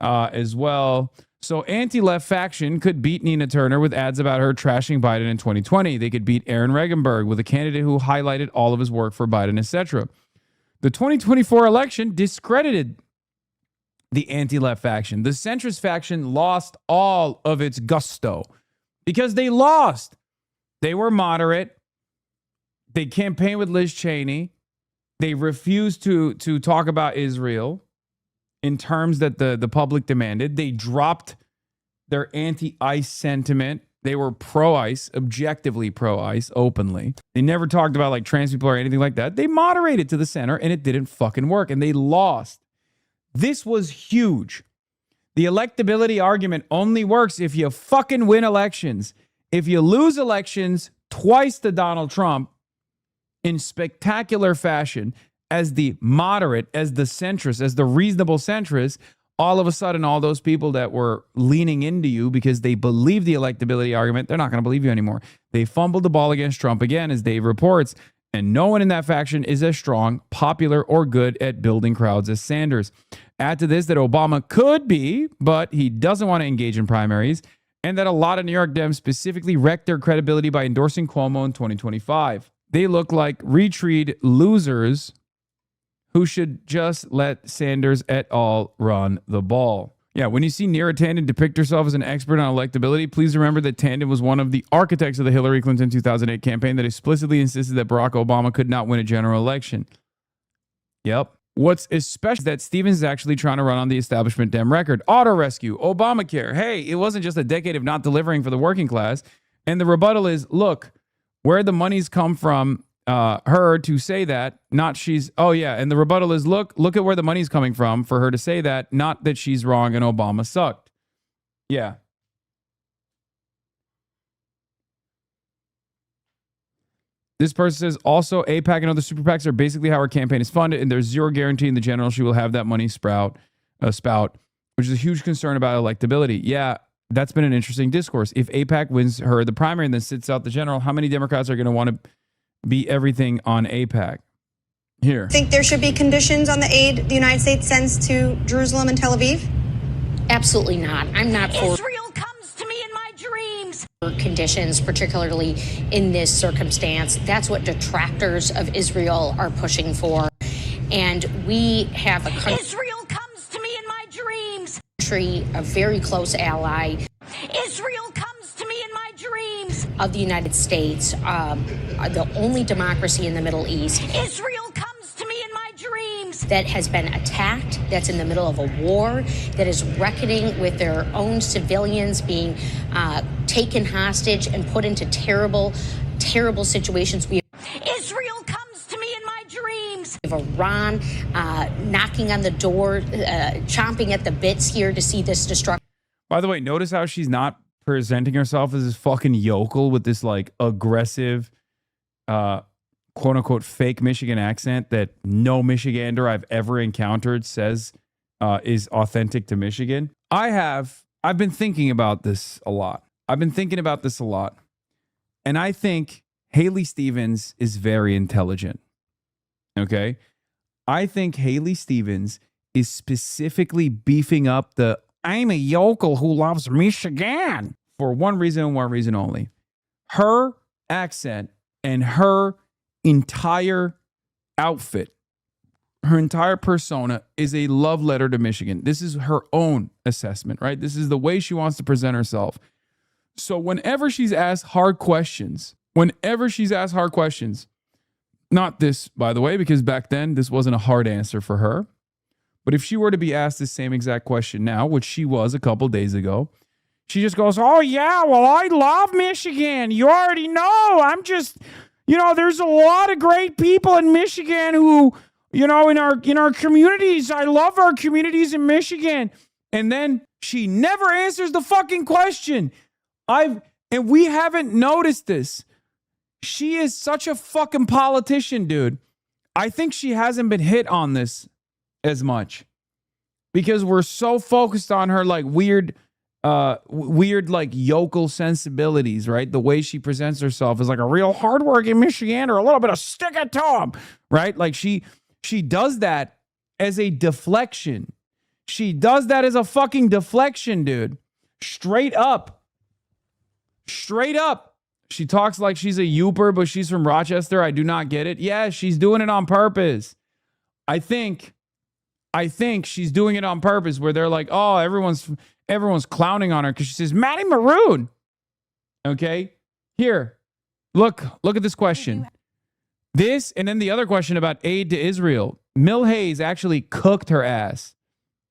as well. So anti-left faction could beat Nina Turner with ads about her trashing Biden in 2020. They could beat Aaron Regenberg with a candidate who highlighted all of his work for Biden, etc. The 2024 election discredited the anti-left faction. The centrist faction lost all of its gusto because they lost. They were moderate. They campaigned with Liz Cheney. They refused to talk about Israel in terms that the public demanded. They dropped their anti-ICE sentiment. They were pro-ICE, objectively pro-ICE, openly. They never talked about like trans people or anything like that. They moderated to the center and it didn't fucking work and they lost. This was huge. The electability argument only works if you fucking win elections. If you lose elections twice to Donald Trump in spectacular fashion, as the moderate, as the centrist, as the reasonable centrist, all of a sudden, all those people that were leaning into you because they believe the electability argument, they're not going to believe you anymore. They fumbled the ball against Trump again, as Dave reports, and no one in that faction is as strong, popular, or good at building crowds as Sanders. Add to this that Obama could be, but he doesn't want to engage in primaries, and that a lot of New York Dems specifically wrecked their credibility by endorsing Cuomo in 2025. They look like retreat losers who should just let Sanders et al. Run the ball. Yeah, when you see Neera Tanden depict herself as an expert on electability, please remember that Tanden was one of the architects of the Hillary Clinton 2008 campaign that explicitly insisted that Barack Obama could not win a general election. Yep. What's especially that Stevens is actually trying to run on the establishment Dem record. Auto rescue, Obamacare. Hey, it wasn't just a decade of not delivering for the working class. And the rebuttal is, look, where the money's come from, her to say that, not she's, oh yeah, and the rebuttal is, look at where the money's coming from for her to say that, not that she's wrong and Obama sucked. Yeah. This person says, also, APAC and other super PACs are basically how our campaign is funded, and there's zero guarantee in the general she will have that money spout, which is a huge concern about electability. Yeah, that's been an interesting discourse. If APAC wins her the primary and then sits out the general, how many Democrats are going to want to be everything on APAC? Here. Think there should be conditions on the aid the United States sends to Jerusalem and Tel Aviv? Absolutely not. I'm not for Israel comes to me in my dreams. Conditions, particularly in this circumstance. That's what detractors of Israel are pushing for. And we have a country, Israel comes to me in my dreams. A very close ally. Israel comes to me in my dreams. of the United States, the only democracy in the Middle East. Israel comes to me in my dreams. That has been attacked, that's in the middle of a war, that is reckoning with their own civilians being taken hostage and put into terrible, terrible situations. Israel comes to me in my dreams. We have Iran knocking on the door, chomping at the bits here to see this destruction. By the way, notice how she's not presenting herself as this fucking yokel with this like aggressive, quote unquote, fake Michigan accent that no Michigander I've ever encountered says is authentic to Michigan. I've been thinking about this a lot. And I think Haley Stevens is very intelligent. Okay. I think Haley Stevens is specifically beefing up the I'm a yokel who loves Michigan for one reason and one reason only. Her accent and her entire outfit, her entire persona is a love letter to Michigan. This is her own assessment, right? This is the way she wants to present herself. So whenever she's asked hard questions, not this, by the way, because back then this wasn't a hard answer for her. But if she were to be asked the same exact question now, which she was a couple days ago, she just goes, oh, yeah, well, I love Michigan. You already know. I'm just, there's a lot of great people in Michigan who, in our communities. I love our communities in Michigan. And then she never answers the fucking question. And we haven't noticed this. She is such a fucking politician, dude. I think she hasn't been hit on this as much because we're so focused on her like weird like yokel sensibilities, right? The way she presents herself is like a real hardworking Michigan or a little bit of stick it to him, right? Like she does that as a deflection. She does that as a fucking deflection, dude. Straight up. She talks like she's a Youper, but she's from Rochester. I do not get it. Yeah, she's doing it on purpose. I think she's doing it on purpose where they're like, oh, everyone's clowning on her because she says, Maddie Maroon. Okay? Here, look at this question. This, and then the other question about aid to Israel. Mil Hayes actually cooked her ass.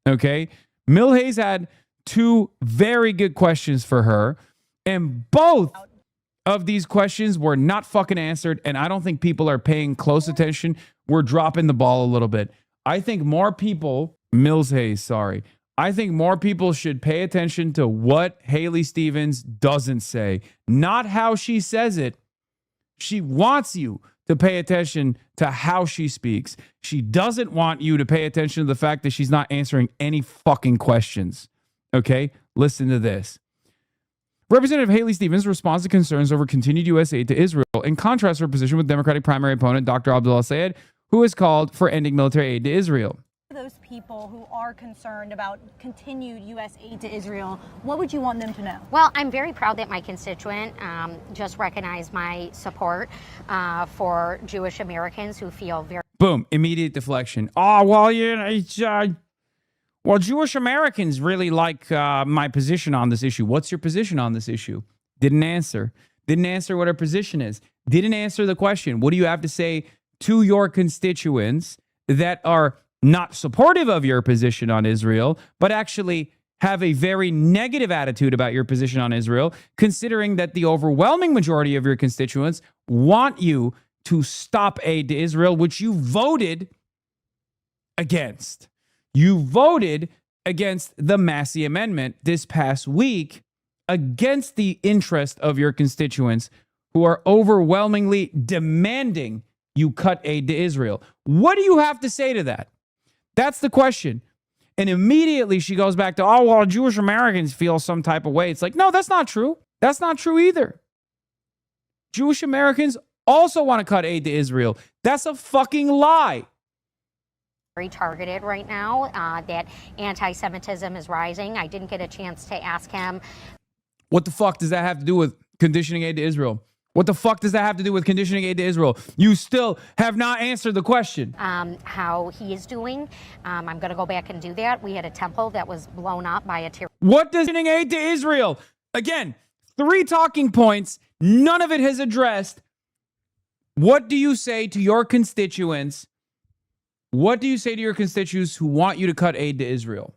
Okay? Mil Hayes had two very good questions for her, and both of these questions were not fucking answered, and I don't think people are paying close attention. We're dropping the ball a little bit. I think more people, I think more people should pay attention to what Haley Stevens doesn't say, not how she says it. She wants you to pay attention to how she speaks. She doesn't want you to pay attention to the fact that she's not answering any fucking questions. Okay? Listen to this. Representative Haley Stevens responds to concerns over continued U.S. aid to Israel. In contrast to her position with Democratic primary opponent Dr. Abdullah Sayed, who has called for ending military aid to Israel. Those people who are concerned about continued U.S. aid to Israel, what would you want them to know? Well, I'm very proud that my constituent just recognized my support for Jewish Americans who feel very... Boom, immediate deflection. Oh, well, well, Jewish Americans really like my position on this issue. What's your position on this issue? Didn't answer. Didn't answer what her position is. Didn't answer the question. What do you have to say to your constituents that are not supportive of your position on Israel, but actually have a very negative attitude about your position on Israel, considering that the overwhelming majority of your constituents want you to stop aid to Israel, which you voted against. You voted against the Massey Amendment this past week against the interest of your constituents who are overwhelmingly demanding you cut aid to Israel. What do you have to say to that? That's the question. And immediately she goes back to, oh, well, Jewish Americans feel some type of way. It's like, no, that's not true. That's not true either. Jewish Americans also want to cut aid to Israel. That's a fucking lie. Very targeted right now, that anti-Semitism is rising. I didn't get a chance to ask him. What the fuck does that have to do with conditioning aid to Israel? What the fuck does that have to do with conditioning aid to Israel? You still have not answered the question. How he is doing. I'm going to go back and do that. We had a temple that was blown up by a terrorist. What does conditioning aid to Israel? Again, 3 talking points, None of it has addressed what do you say to your constituents? What do you say to your constituents who want you to cut aid to Israel?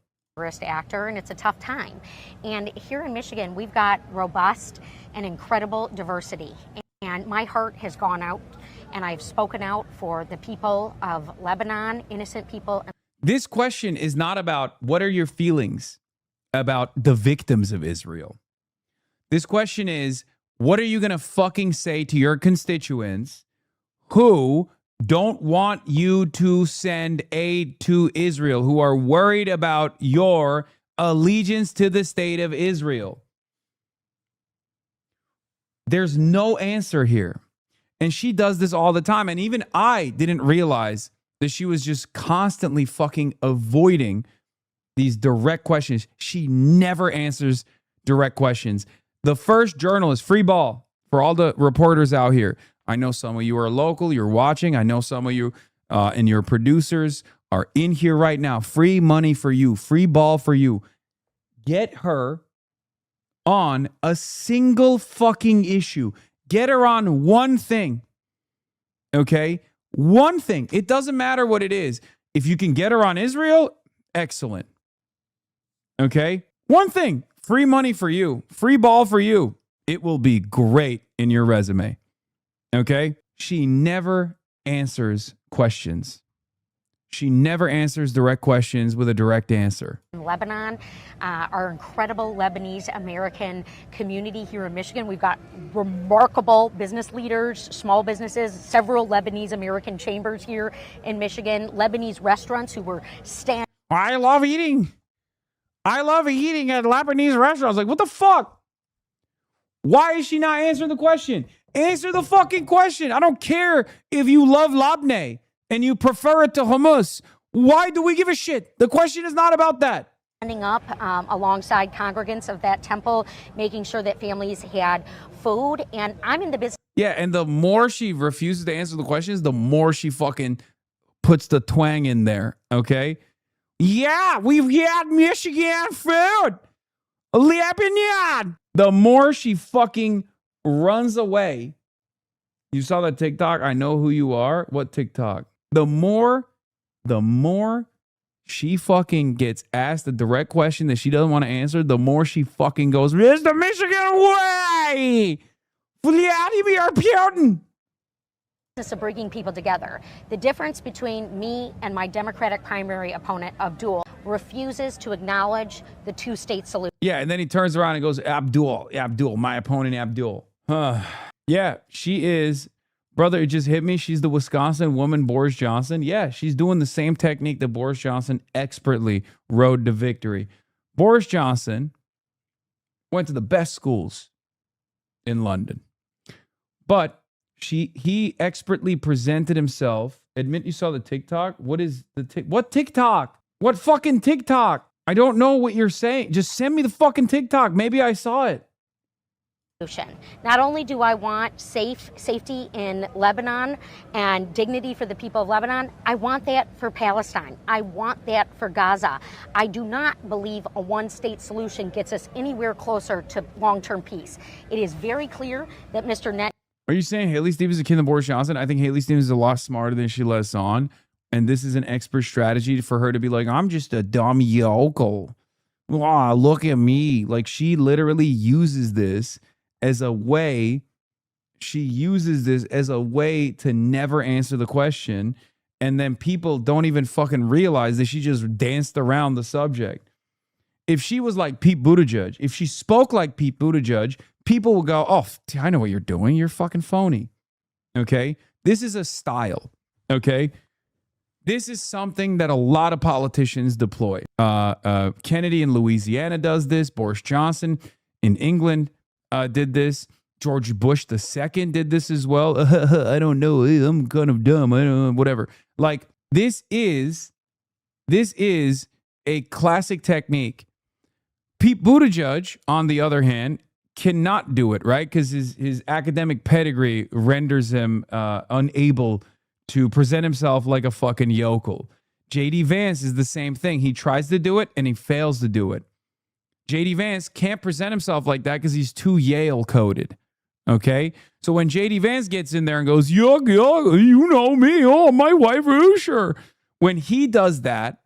Actor, and it's a tough time. And here in Michigan, we've got robust and incredible diversity. And my heart has gone out, and I've spoken out for the people of Lebanon, innocent people. This question is not about what are your feelings about the victims of Israel. This question is, what are you going to fucking say to your constituents who don't want you to send aid to Israel, who are worried about your allegiance to the state of Israel? There's no answer here. And she does this all the time. And even I didn't realize that she was just constantly fucking avoiding these direct questions. She never answers direct questions. The first journalist, free ball for all the reporters out here. I know some of you are local, you're watching. I know some of you and your producers are in here right now. Free money for you, free ball for you. Get her on a single fucking issue. Get her on one thing. Okay? One thing. It doesn't matter what it is. If you can get her on Israel, excellent. Okay? One thing. Free money for you. Free ball for you. It will be great in your resume. Okay? She never answers questions. She never answers direct questions with a direct answer. In Lebanon, our incredible Lebanese American community here in Michigan. We've got remarkable business leaders, small businesses, several Lebanese American chambers here in Michigan, Lebanese restaurants who were standing. I love eating. I love eating at Lebanese restaurants. Like, what the fuck? Why is she not answering the question? Answer the fucking question. I don't care if you love labneh and you prefer it to hummus. Why do we give a shit? The question is not about that. Standing up alongside congregants of that temple, making sure that families had food. And I'm in the business. Yeah, and the more she refuses to answer the questions, the more she fucking puts the twang in there, okay? Yeah, we've had Michigan food. Lebanon. The more she fucking runs away. You saw that TikTok? I know who you are. What TikTok? The more she fucking gets asked a direct question that she doesn't want to answer, the more she fucking goes, "It's the Michigan way! Vladimir Putin!" Of bringing people together. The difference between me and my Democratic primary opponent, Abdul, refuses to acknowledge the two-state solution. Yeah, and then he turns around and goes, Abdul, my opponent, Abdul. Yeah, she is. Brother, it just hit me. She's the Wisconsin woman, Boris Johnson. Yeah, she's doing the same technique that Boris Johnson expertly rode to victory. Boris Johnson went to the best schools in London, but he expertly presented himself. Admit you saw the TikTok. What is the what TikTok? What fucking TikTok? I don't know what you're saying. Just send me the fucking TikTok. Maybe I saw it. Not only do I want safety in Lebanon and dignity for the people of Lebanon, I want that for Palestine. I want that for Gaza. I do not believe a one-state solution gets us anywhere closer to long-term peace. It is very clear that Mr. Net. Are you saying Haley Stevens is akin to Boris Johnson? I think Haley Stevens is a lot smarter than she lets on. And this is an expert strategy for her to be like, I'm just a dumb yokel. Wow, look at me. Like, she literally uses this as a way. She uses this as a way to never answer the question. And then people don't even fucking realize that she just danced around the subject. If she was like Pete Buttigieg, if she spoke like Pete Buttigieg, people will go, oh, I know what you're doing. You're fucking phony. Okay? This is a style. Okay? This is something that a lot of politicians deploy. Kennedy in Louisiana does this. Boris Johnson in England did this. George Bush II did this as well. I don't know. I'm kind of dumb. I don't know. Whatever. Like, this is a classic technique. Pete Buttigieg, on the other hand, cannot do it, right? Because his academic pedigree renders him unable to present himself like a fucking yokel. J.D. Vance is the same thing. He tries to do it and he fails to do it. J.D. Vance can't present himself like that because he's too Yale coded. Okay? So when JD Vance gets in there and goes, yuck, you know me, oh, my wife, sure. When he does that,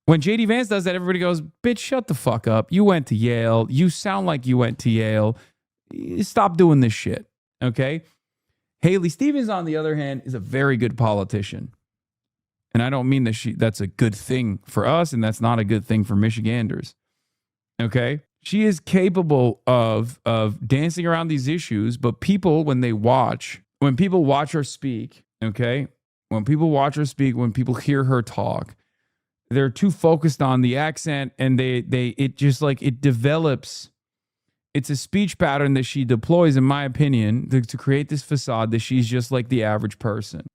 when JD Vance does that, everybody goes, bitch, shut the fuck up. You went to Yale. You sound like you went to Yale. Stop doing this shit. Okay? Haley Stevens, on the other hand, is a very good politician. And I don't mean that that's a good thing for us, and that's not a good thing for Michiganders. Okay? She is capable of dancing around these issues, but people, when people watch her speak, okay? When people watch her speak, when people hear her talk, they're too focused on the accent, and it develops. It's a speech pattern that she deploys, in my opinion, to create this facade that she's just like the average person.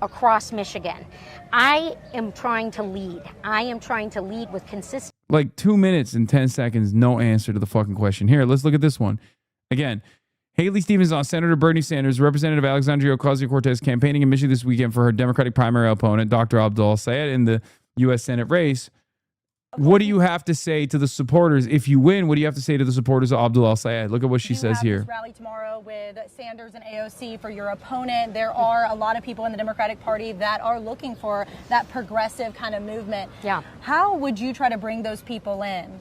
Across Michigan, I am trying to lead. I am trying to lead with consistency. Like 2 minutes and 10 seconds, no answer to the fucking question. Here, let's look at this one. Again, Haley Stevens on Senator Bernie Sanders, Representative Alexandria Ocasio-Cortez campaigning in Michigan this weekend for her Democratic primary opponent, Dr. Abdul Sayed, in the U.S. Senate race. What do you have to say to the supporters? If you win, what do you have to say to the supporters of Abdul al-Sayed? Look at what she says here. This rally tomorrow with Sanders and AOC for your opponent. There are a lot of people in the Democratic Party that are looking for that progressive kind of movement. Yeah. How would you try to bring those people in?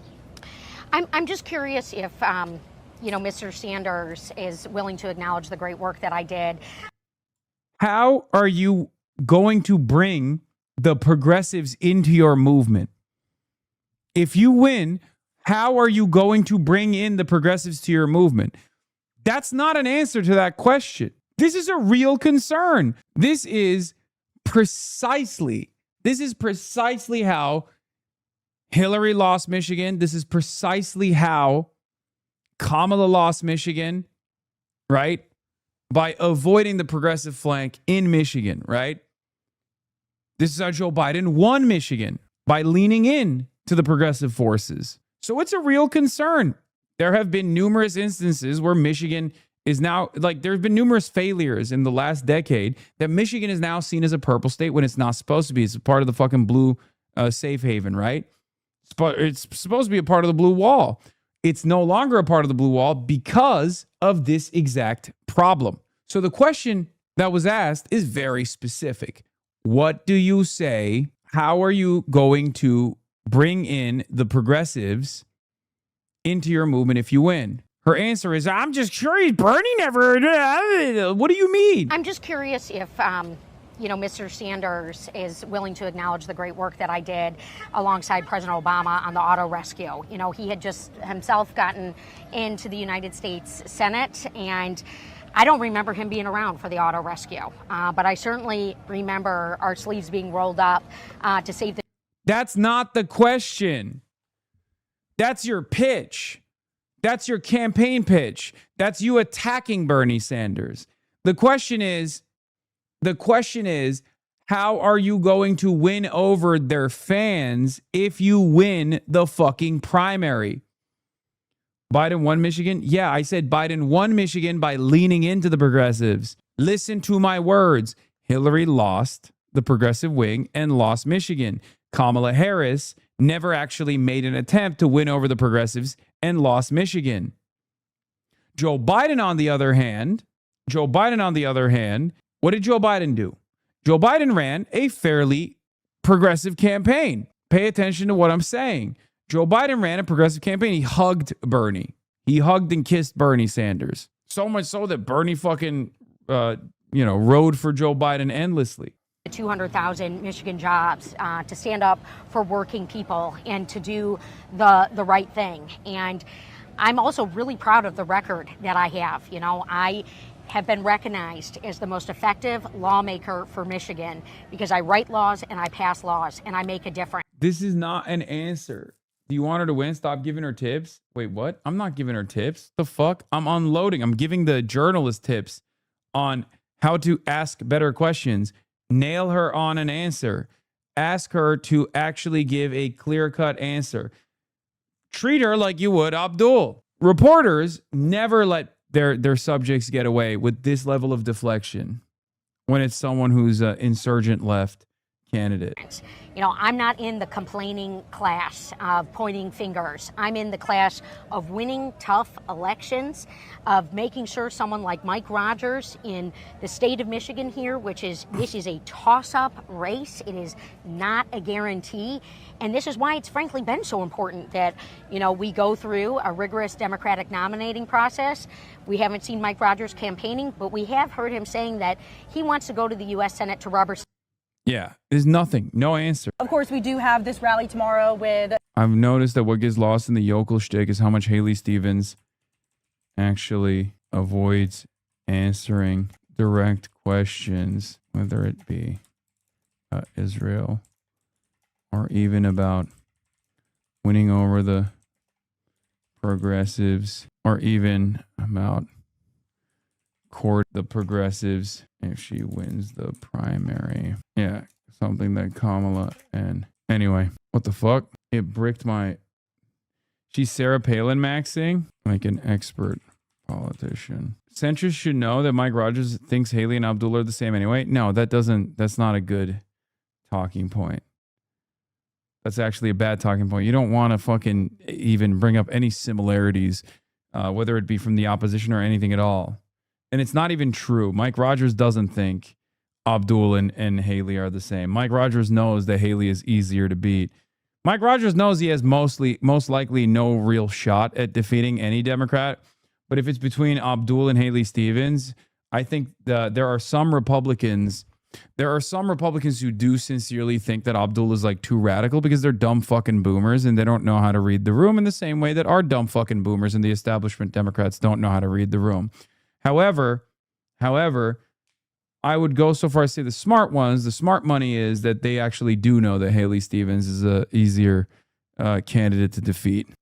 I'm just curious if, Mr. Sanders is willing to acknowledge the great work that I did. How are you going to bring the progressives into your movement? If you win, how are you going to bring in the progressives to your movement? That's not an answer to that question. This is a real concern. This is precisely how Hillary lost Michigan. This is precisely how Kamala lost Michigan, right? By avoiding the progressive flank in Michigan, right? This is how Joe Biden won Michigan, by leaning in to the progressive forces. So it's a real concern. There have been numerous instances where Michigan is now, there have been numerous failures in the last decade that Michigan is now seen as a purple state when it's not supposed to be. It's a part of the fucking blue safe haven, right? It's supposed to be a part of the blue wall. It's no longer a part of the blue wall because of this exact problem. So the question that was asked is very specific. What do you say? How are you going to bring in the progressives into your movement if you win? Her answer is, I'm just curious. Bernie never. What do you mean? I'm just curious if, Mr. Sanders is willing to acknowledge the great work that I did alongside President Obama on the auto rescue. He had just himself gotten into the United States Senate, and I don't remember him being around for the auto rescue, but I certainly remember our sleeves being rolled up to save the. That's not the question. That's your pitch. That's your campaign pitch. That's you attacking Bernie Sanders. The question is, how are you going to win over their fans if you win the fucking primary? Biden won Michigan? Yeah, I said Biden won Michigan by leaning into the progressives. Listen to my words. Hillary lost the progressive wing and lost Michigan. Kamala Harris never actually made an attempt to win over the progressives and lost Michigan. Joe Biden, on the other hand, what did Joe Biden do? Joe Biden ran a fairly progressive campaign. Pay attention to what I'm saying. Joe Biden ran a progressive campaign. He hugged Bernie. He hugged and kissed Bernie Sanders. So much so that Bernie fucking, rode for Joe Biden endlessly. 200,000 Michigan jobs to stand up for working people and to do the right thing. And I'm also really proud of the record that I have. I have been recognized as the most effective lawmaker for Michigan because I write laws and I pass laws and I make a difference. This is not an answer. Do you want her to win? Stop giving her tips. Wait, what? I'm not giving her tips. The fuck? I'm unloading. I'm giving the journalist tips on how to ask better questions. Nail her on an answer. Ask her to actually give a clear-cut answer. Treat her like you would Abdul. Reporters never let their subjects get away with this level of deflection when it's someone who's insurgent left candidate. You know, I'm not in the complaining class of pointing fingers. I'm in the class of winning tough elections, of making sure someone like Mike Rogers in the state of Michigan here, this is a toss-up race. It is not a guarantee. And this is why it's frankly been so important that, you know, we go through a rigorous Democratic nominating process. We haven't seen Mike Rogers campaigning, but we have heard him saying that he wants to go to the U.S. Senate to rubber. Yeah, there's nothing, no answer. Of course, we do have this rally tomorrow with. I've noticed that what gets lost in the yokel shtick is how much Haley Stevens actually avoids answering direct questions, whether it be Israel or even about winning over the progressives or even about court the progressives if she wins the primary. Yeah, something that Kamala and anyway, what the fuck? It bricked my. She's Sarah Palin maxing like an expert politician. Centrists should know that Mike Rogers thinks Haley and Abdul are the same anyway. No, that's not a good talking point. That's actually a bad talking point. You don't want to fucking even bring up any similarities, whether it be from the opposition or anything at all. And it's not even true. Mike Rogers doesn't think Abdul and Haley are the same. Mike Rogers knows that Haley is easier to beat. Mike Rogers knows he has most likely no real shot at defeating any Democrat. But if it's between Abdul and Haley Stevens, I think there are some Republicans who do sincerely think that Abdul is like too radical because they're dumb fucking boomers and they don't know how to read the room in the same way that our dumb fucking boomers and the establishment Democrats don't know how to read the room. However, I would go so far as to say the smart ones, the smart money is that they actually do know that Haley Stevens is a easier candidate to defeat.